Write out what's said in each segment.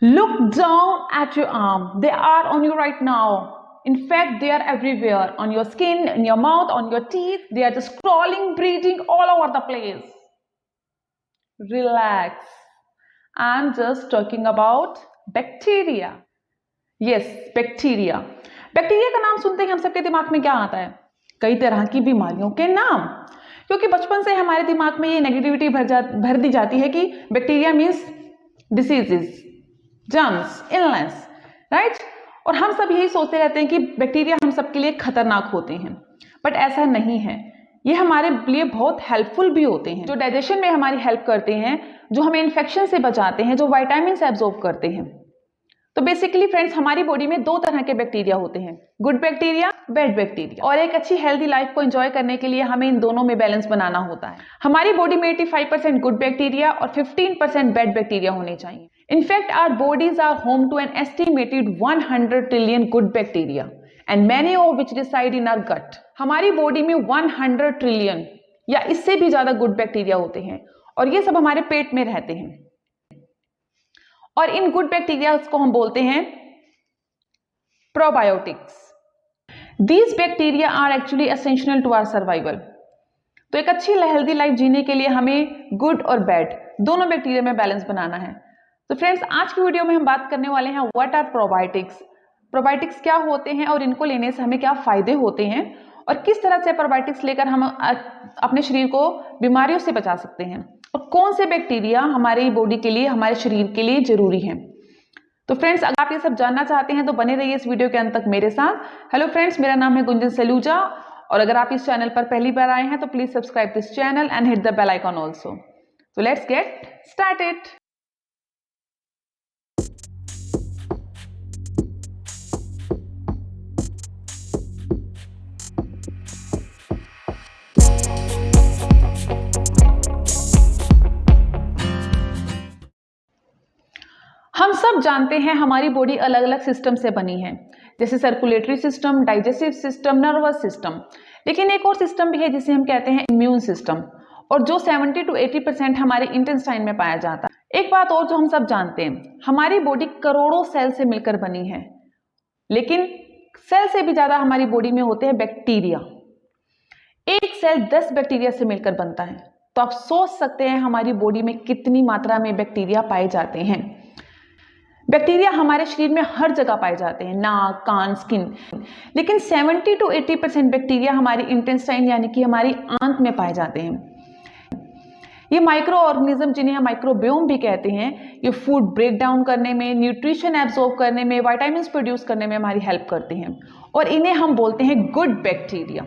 Look down at your arm. They are on you right now. In fact, they are everywhere. On your skin, in your mouth, on your teeth. They are just crawling, breathing all over the place. Relax. I'm just talking about bacteria. Yes, bacteria. Bacteria का नाम सुनते ही हम सबके दिमाग में क्या आता है? कई तरह की बीमारियों के नाम। क्योंकि बचपन से हमारे दिमाग में ये नेगेटिविटी भर दी जाती है कि bacteria means diseases, germs, illness, right. और हम सब यही सोचते रहते हैं कि बैक्टीरिया हम सबके लिए खतरनाक होते हैं, बट ऐसा नहीं है। ये हमारे लिए बहुत हेल्पफुल भी होते हैं, जो डाइजेशन में हमारी हेल्प करते हैं, जो हमें इन्फेक्शन से बचाते हैं, जो विटामिन एब्जॉर्ब करते हैं। तो बेसिकली फ्रेंड्स, हमारी बॉडी में दो तरह के बैक्टीरिया होते हैं, गुड बैक्टीरिया, बैड बैक्टीरिया। और एक अच्छी हेल्दी लाइफ को एंजॉय करने के लिए हमें इन दोनों में बैलेंस बनाना होता है। हमारी बॉडी में 85% गुड बैक्टीरिया और 15% बैड बैक्टीरिया होने चाहिए। In fact our bodies are home to an estimated 100 trillion good bacteria and many of which reside in our gut. हमारी बॉडी में 100 ट्रिलियन या इससे भी ज्यादा गुड बैक्टीरिया होते हैं और ये सब हमारे पेट में रहते हैं। और इन गुड बैक्टीरिया को हम बोलते हैं probiotics. These bacteria are actually essential to our survival. तो एक अच्छी हेल्दी लाइफ जीने के लिए हमें गुड और बैड दोनों बैक्टीरिया में बैलेंस बनाना है। तो फ्रेंड्स, आज की वीडियो में हम बात करने वाले हैं व्हाट आर प्रोबायोटिक्स। प्रोबायोटिक्स क्या होते हैं और इनको लेने से हमें क्या फायदे होते हैं और किस तरह से प्रोबायोटिक्स लेकर हम अपने शरीर को बीमारियों से बचा सकते हैं और कौन से बैक्टीरिया हमारी बॉडी के लिए, हमारे शरीर के लिए जरूरी हैं। तो फ्रेंड्स, अगर आप ये सब जानना चाहते हैं तो बने रहिए इस वीडियो के अंत तक मेरे साथ। हेलो फ्रेंड्स, मेरा नाम है गुंजन सलूजा और अगर आप इस चैनल पर पहली बार आए हैं तो please subscribe this channel and hit the bell icon also. तो लेट्स गेट स्टार्टेड। हम सब जानते हैं हमारी बॉडी अलग अलग सिस्टम से बनी है, जैसे circulatory system, digestive system, nervous system. लेकिन एक और सिस्टम भी है जिसे हम कहते हैं इम्यून सिस्टम, और जो 70 to 80% हमारे इंटेस्टाइन में पाया जाता है। एक बात और जो हम सब जानते हैं, हमारी बॉडी करोड़ों सेल से मिलकर बनी है, लेकिन सेल से भी ज्यादा हमारी बॉडी में होते हैं बैक्टीरिया। एक सेल 10 बैक्टीरिया से मिलकर बनता है। तो आप सोच सकते हैं हमारी बॉडी में कितनी मात्रा में बैक्टीरिया पाए जाते हैं। बैक्टीरिया हमारे शरीर में हर जगह पाए जाते हैं, नाक, कान, स्किन। लेकिन 70 to 80% बैक्टीरिया हमारी इंटेस्टाइन यानी कि हमारी आंत में पाए जाते हैं। ये माइक्रो ऑर्गेनिज्म, जिन्हें हम माइक्रोबियोम भी कहते हैं, ये फूड ब्रेक डाउन करने में, न्यूट्रिशन एब्जॉर्ब करने में, विटामिन्स प्रोड्यूस करने में हमारी हेल्प करते हैं और इन्हें हम बोलते हैं गुड बैक्टीरिया।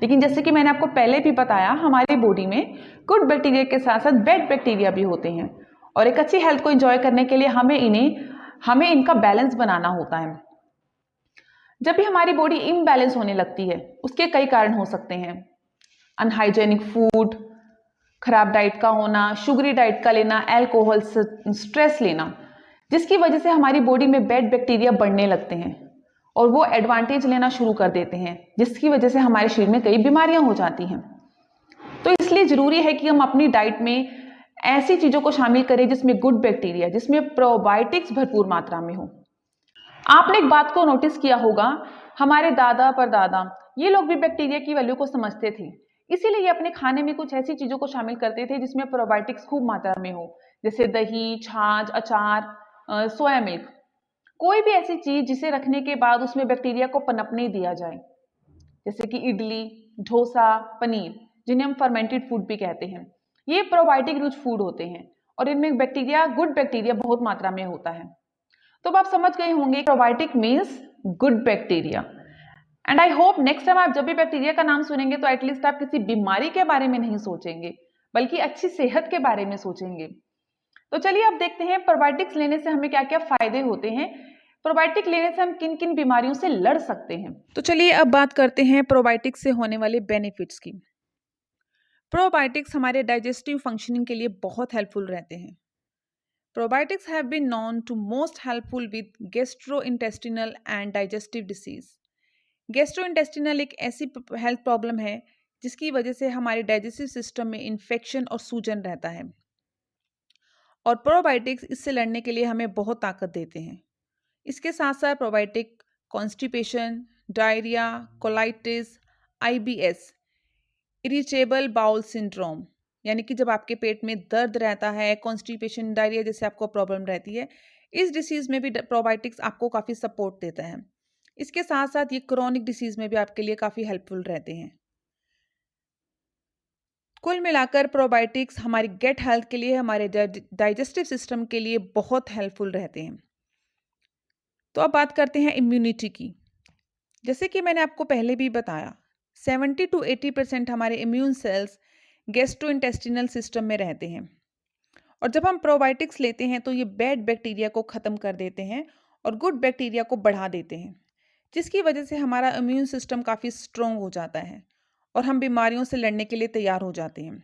लेकिन जैसे कि मैंने आपको पहले भी बताया, हमारी बॉडी में गुड बैक्टीरिया के साथ साथ बैड बैक्टीरिया भी होते हैं और एक अच्छी हेल्थ को एंजॉय करने के लिए हमें इनका बैलेंस बनाना होता है। जब भी हमारी बॉडी इम्बैलेंस होने लगती है, उसके कई कारण हो सकते हैं। अनहाइजेनिक फूड, खराब डाइट का होना, शुगरी डाइट का लेना, अल्कोहल, स्ट्रेस लेना, जिसकी वजह से हमारी बॉडी में बैड बैक्टीरिया बढ़ने लगते हैं और वो एडवांटेज लेना शुरू कर देते हैं, जिसकी वजह से हमारे शरीर में कई बीमारियां हो जाती हैं। तो इसलिए जरूरी है कि हम अपनी डाइट में ऐसी चीजों को शामिल करें जिसमें गुड बैक्टीरिया, जिसमें प्रोबायोटिक्स भरपूर मात्रा में हो। आपने एक बात को नोटिस किया होगा, हमारे दादा परदादा ये लोग भी बैक्टीरिया की वैल्यू को समझते थे, इसीलिए ये अपने खाने में कुछ ऐसी चीजों को शामिल करते थे जिसमें प्रोबायोटिक्स खूब मात्रा में हो, जैसे दही, छाछ, अचार, सोया मिल्क। कोई भी ऐसी चीज जिसे रखने के बाद उसमें बैक्टीरिया को पनपने दिया जाए, जैसे कि इडली, डोसा, पनीर, जिन्हें हम फर्मेंटेड फूड भी कहते हैं, ये प्रोबायोटिक रिच फूड होते हैं और इनमें बैक्टीरिया, गुड बैक्टीरिया बहुत मात्रा में होता है। तो अब आप समझ गए होंगे probiotic means good bacteria. And I hope next time आप जब भी बैक्टीरिया का नाम सुनेंगे तो एटलीस्ट आप किसी बीमारी के बारे में नहीं सोचेंगे, बल्कि अच्छी सेहत के बारे में सोचेंगे। तो चलिए अब देखते हैं प्रोबायोटिक्स लेने से हमें क्या क्या फायदे होते हैं, प्रोबायोटिक लेने से हम किन किन बीमारियों से लड़ सकते हैं। तो चलिए अब बात करते हैं प्रोबायोटिक्स से होने वाले बेनिफिट्स की। प्रोबायोटिक्स हमारे डाइजेस्टिव फंक्शनिंग के लिए बहुत हेल्पफुल रहते हैं। Probiotics have been known to most helpful with gastrointestinal and digestive disease. Gastrointestinal एक ऐसी हेल्थ प्रॉब्लम है जिसकी वजह से हमारे डाइजेस्टिव सिस्टम में इन्फेक्शन और सूजन रहता है। और प्रोबायोटिक्स इससे लड़ने के लिए हमें बहुत ताकत देते हैं। इसके साथ साथ probiotic constipation, diarrhoea, colitis, IBS, irritable bowel syndrome, यानी कि जब आपके पेट में दर्द रहता है, कॉन्स्टिपेशन, डायरिया जैसे आपको प्रॉब्लम रहती है, इस डिसीज़ में भी प्रोबायोटिक्स आपको काफ़ी सपोर्ट देता है। इसके साथ साथ ये क्रोनिक डिसीज़ में भी आपके लिए काफ़ी हेल्पफुल रहते हैं। कुल मिलाकर प्रोबायोटिक्स हमारी गट हेल्थ के लिए, हमारे डाइजेस्टिव सिस्टम के लिए बहुत हेल्पफुल रहते हैं। तो अब बात करते हैं इम्यूनिटी की। जैसे कि मैंने आपको पहले भी बताया, 70 to 80% हमारे इम्यून सेल्स गैस्ट्रोइंटेस्टिनल सिस्टम में रहते हैं, और जब हम प्रोबायोटिक्स लेते हैं तो ये बैड बैक्टीरिया को ख़त्म कर देते हैं और गुड बैक्टीरिया को बढ़ा देते हैं, जिसकी वजह से हमारा इम्यून सिस्टम काफ़ी स्ट्रॉन्ग हो जाता है और हम बीमारियों से लड़ने के लिए तैयार हो जाते हैं।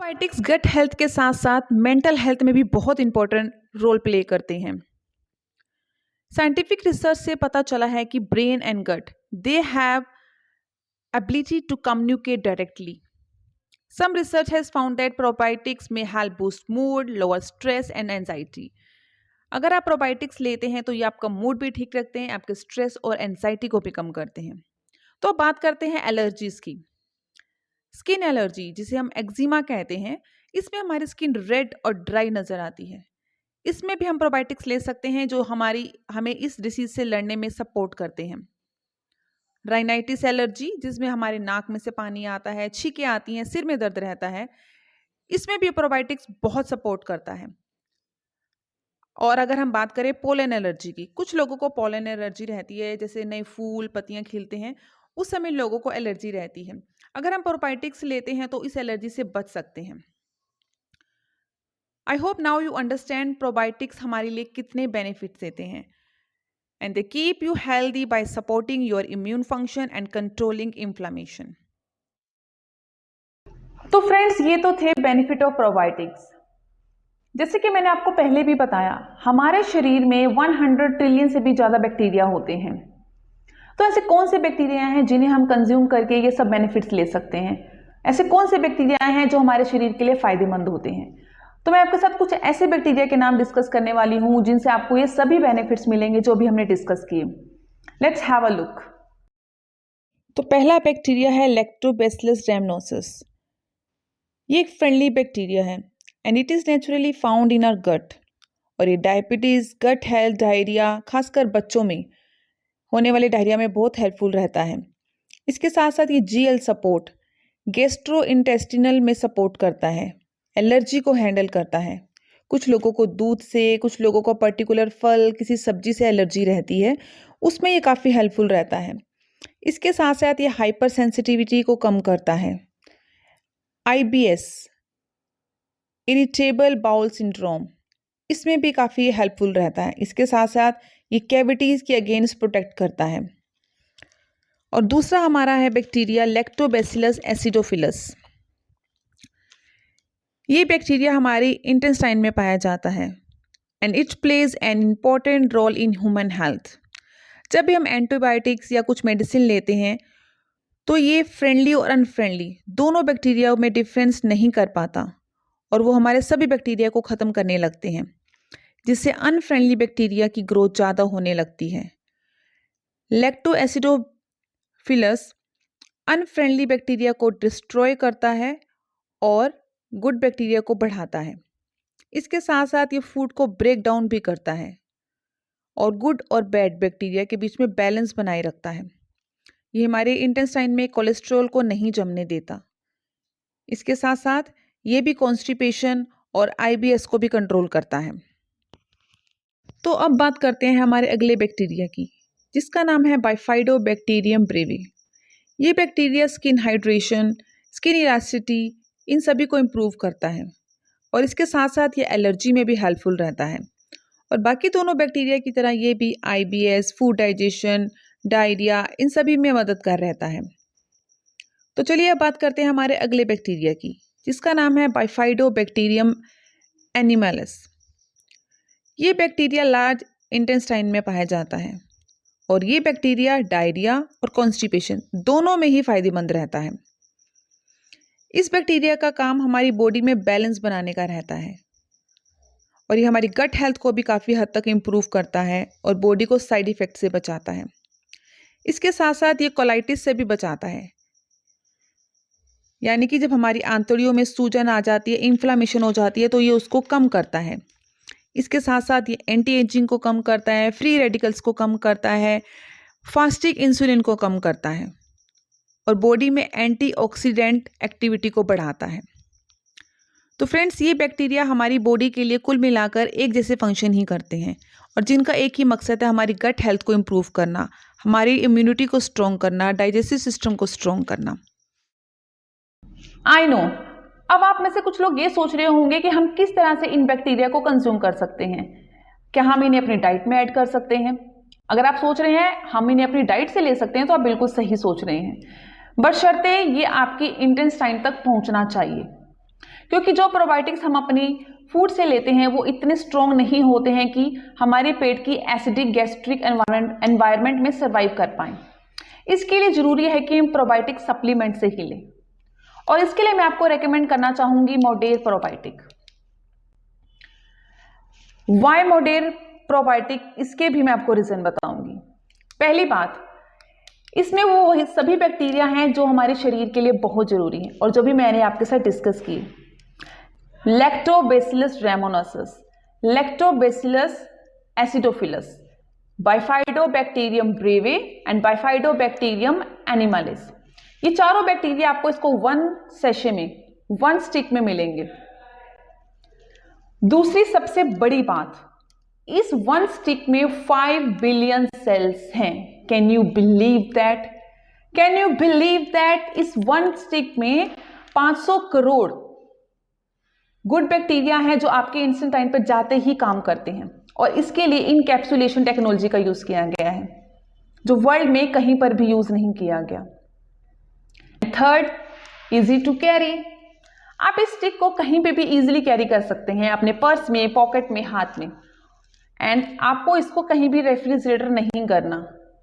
प्रोबायोटिक्स गट हेल्थ के साथ साथ मेंटल हेल्थ में भी बहुत इंपॉर्टेंट रोल प्ले करते हैं। साइंटिफिक रिसर्च से पता चला है कि brain and gut, they have ability to communicate directly. Some research has found that probiotics may help boost mood, lower stress and anxiety. अगर आप प्रोबायोटिक्स लेते हैं तो ये आपका मूड भी ठीक रखते हैं, आपके स्ट्रेस और एंजाइटी को भी कम करते हैं। तो अब बात करते हैं एलर्जीज की। स्किन एलर्जी, जिसे हम एक्जिमा कहते हैं, इसमें हमारी स्किन रेड और ड्राई नज़र आती है। इसमें भी हम प्रोबायोटिक्स ले सकते हैं जो हमें इस डिसीज से लड़ने में सपोर्ट करते हैं। राइनाइटिस एलर्जी, जिसमें हमारे नाक में से पानी आता है, छींकें आती हैं, सिर में दर्द रहता है, इसमें भी प्रोबायोटिक्स बहुत सपोर्ट करता है। और अगर हम बात करें पोलन एलर्जी की, कुछ लोगों को पोलन एलर्जी रहती है, जैसे नए फूल पत्तियां खिलते हैं उस समय लोगों को एलर्जी रहती है। अगर हम प्रोबायोटिक्स लेते हैं तो इस एलर्जी से बच सकते हैं। I hope now you understand probiotics हमारे लिए कितने बेनिफिट्स देते हैं, and they keep you healthy by supporting your immune function and controlling inflammation. तो फ्रेंड्स, ये तो थे बेनिफिट ऑफ प्रोबायोटिक्स। जैसे कि मैंने आपको पहले भी बताया, हमारे शरीर में 100 ट्रिलियन से भी ज़्यादा बैक्टीरिया होते हैं। तो ऐसे कौन से बैक्टीरिया हैं जिन्हें हम कंज्यूम करके ये सब बेनिफिट्स ले सकते हैं? ऐसे कौन से बैक्टीरिया हैं जो हमारे शरीर के लिए फ़ायदेमंद होते हैं? तो मैं आपके साथ कुछ ऐसे बैक्टीरिया के नाम डिस्कस करने वाली हूँ जिनसे आपको ये सभी बेनिफिट्स मिलेंगे जो भी हमने डिस्कस किए। Let's have a look. तो पहला बैक्टीरिया है लैक्टोबैसिलस रैमनोसिस। ये एक फ्रेंडली बैक्टीरिया है and it is naturally found in our gut, और ये डायबिटीज़, गट हेल्थ, डायरिया, खासकर बच्चों में होने वाले डायरिया में बहुत हेल्पफुल रहता है। इसके साथ साथ ये GL सपोर्ट, गैस्ट्रोइंटेस्टिनल में सपोर्ट करता है, एलर्जी को हैंडल करता है। कुछ लोगों को दूध से, कुछ लोगों को पर्टिकुलर फल, किसी सब्जी से एलर्जी रहती है, उसमें ये काफ़ी हेल्पफुल रहता है। इसके साथ साथ ये हाइपर सेंसिटिविटी को कम करता है। IBS, इरिटेबल बाउल सिंड्रोम, इसमें भी काफ़ी हेल्पफुल रहता है। इसके साथ साथ ये कैविटीज़ के अगेंस्ट प्रोटेक्ट करता है। और दूसरा हमारा है बैक्टीरिया लैक्टोबैसिलस एसिडोफिलस। ये बैक्टीरिया हमारी इंटेस्टाइन में पाया जाता है and it plays an important role in human health. जब भी हम एंटीबायोटिक्स या कुछ मेडिसिन लेते हैं तो ये फ्रेंडली और अनफ्रेंडली दोनों बैक्टीरिया में डिफरेंस नहीं कर पाता और वो हमारे सभी बैक्टीरिया को ख़त्म करने लगते हैं, जिससे अनफ्रेंडली बैक्टीरिया की ग्रोथ ज़्यादा होने लगती है। लैक्टो एसिडोफिलस अनफ्रेंडली बैक्टीरिया को डिस्ट्रॉय करता है और गुड बैक्टीरिया को बढ़ाता है। इसके साथ साथ ये फूड को ब्रेक डाउन भी करता है और गुड और बैड बैक्टीरिया के बीच में बैलेंस बनाए रखता है। ये हमारे इंटेस्टाइन में कोलेस्ट्रॉल को नहीं जमने देता। इसके साथ साथ ये भी कॉन्स्टिपेशन और IBS को भी कंट्रोल करता है। तो अब बात करते हैं हमारे अगले बैक्टीरिया की, जिसका नाम है बाइफाइडोबैक्टीरियम ब्रेवी। ये bacteria skin hydration, skin elasticity, इन सभी को इम्प्रूव करता है और इसके साथ साथ ये एलर्जी में भी हेल्पफुल रहता है। और बाकी दोनों बैक्टीरिया की तरह ये भी IBS, फूड डाइजेशन, डायरिया, इन सभी में मददगार रहता है। तो चलिए अब बात करते हैं हमारे अगले बैक्टीरिया की, जिसका नाम है बाइफाइडोबैक्टीरियम एनिमलस। ये बैक्टीरिया लार्ज इंटेस्टाइन में पाया जाता है और ये बैक्टीरिया डायरिया और कॉन्स्टिपेशन दोनों में ही फायदेमंद रहता है। इस बैक्टीरिया का काम हमारी बॉडी में बैलेंस बनाने का रहता है और ये हमारी गट हेल्थ को भी काफ़ी हद तक इम्प्रूव करता है और बॉडी को साइड इफ़ेक्ट से बचाता है। इसके साथ साथ ये कोलाइटिस से भी बचाता है, यानी कि जब हमारी आंतड़ियों में सूजन आ जाती है, इन्फ्लामेशन हो जाती है, तो ये उसको कम करता है। इसके साथ साथ ये एंटी एजिंग को कम करता है, फ्री रेडिकल्स को कम करता है, फास्टिक इंसुलिन को कम करता है और बॉडी में एंटीऑक्सीडेंट एक्टिविटी को बढ़ाता है। तो फ्रेंड्स, ये बैक्टीरिया हमारी बॉडी के लिए कुल मिलाकर एक जैसे फंक्शन ही करते हैं और जिनका एक ही मकसद है हमारी गट हेल्थ को इम्प्रूव करना, हमारी इम्यूनिटी को स्ट्रॉन्ग करना, डाइजेस्टिव सिस्टम को स्ट्रॉन्ग करना। आई नो, अब आप में से कुछ लोग ये सोच रहे होंगे कि हम किस तरह से इन बैक्टीरिया को कंज्यूम कर सकते हैं। क्या हम इन्हें अपनी डाइट में ऐड कर सकते हैं? अगर आप सोच रहे हैं हम इन्हें अपनी डाइट से ले सकते हैं तो आप बिल्कुल सही सोच रहे हैं, बशर्ते ये आपकी इंटेस्टाइन तक पहुंचना चाहिए, क्योंकि जो प्रोबायोटिक्स हम अपनी फूड से लेते हैं वो इतने स्ट्रॉन्ग नहीं होते हैं कि हमारे पेट की एसिडिक गैस्ट्रिक एनवायरनमेंट में सर्वाइव कर पाएं। इसके लिए जरूरी है कि हम प्रोबायोटिक सप्लीमेंट से ही लें और इसके लिए मैं आपको रेकमेंड करना चाहूंगी मोडेर प्रोबायोटिक। वाई मोडेर प्रोबायोटिक, इसके भी मैं आपको रीजन बताऊंगी। पहली बात, इसमें वो सभी बैक्टीरिया हैं जो हमारे शरीर के लिए बहुत जरूरी हैं और जो भी मैंने आपके साथ डिस्कस की। लैक्टोबैसिलस रेमोनोसस, लैक्टोबैसिलस एसिडोफिलस, बाइफाइडोबैक्टीरियम ब्रेवे एंड बाइफाइडोबैक्टीरियम एनिमलिस, ये चारों बैक्टीरिया आपको इसको 1 सैशे में, 1 स्टिक में मिलेंगे। दूसरी सबसे बड़ी बात, इस 1 स्टिक में 5 बिलियन सेल्स हैं। Can you believe that? Can you believe that? इस 1 स्टिक में 500 करोड़ गुड बैक्टीरिया हैं जो आपके इंटेस्टाइन पर जाते ही काम करते हैं और इसके लिए इनकैप्सुलेशन टेक्नोलॉजी का यूज किया गया है जो वर्ल्ड में कहीं पर भी यूज नहीं किया गया। Third, easy to carry. आप इस स्टिक को कहीं पे भी इजीली कैरी कर सकते हैं, अपने पर्स में, पॉकेट में, हाथ में, एंड आपको इसको कहीं भी रेफ्रिजरेटर नहीं करना,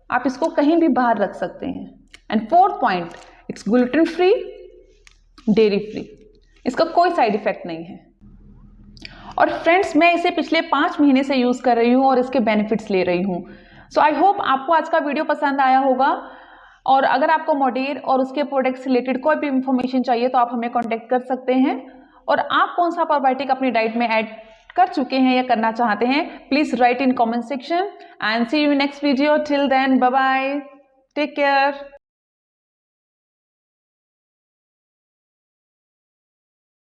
आप इसको कहीं भी बाहर रख सकते हैं। And fourth point, it's gluten free, dairy free, इसका कोई साइड इफेक्ट नहीं है। और फ्रेंड्स, मैं इसे पिछले 5 महीने से यूज कर रही हूँ और इसके बेनिफिट्स ले रही हूँ। सो आई होप आपको आज का वीडियो पसंद आया होगा और अगर आपको मोडेर और उसके प्रोडक्ट से रिलेटेड कोई भी इंफॉर्मेशन चाहिए तो आप हमें कांटेक्ट कर सकते हैं। और आप कौन सा प्रोबायोटिक अपनी डाइट में ऐड कर चुके हैं या करना चाहते हैं, please write in comment section and see you next video. Till then, bye bye, take care.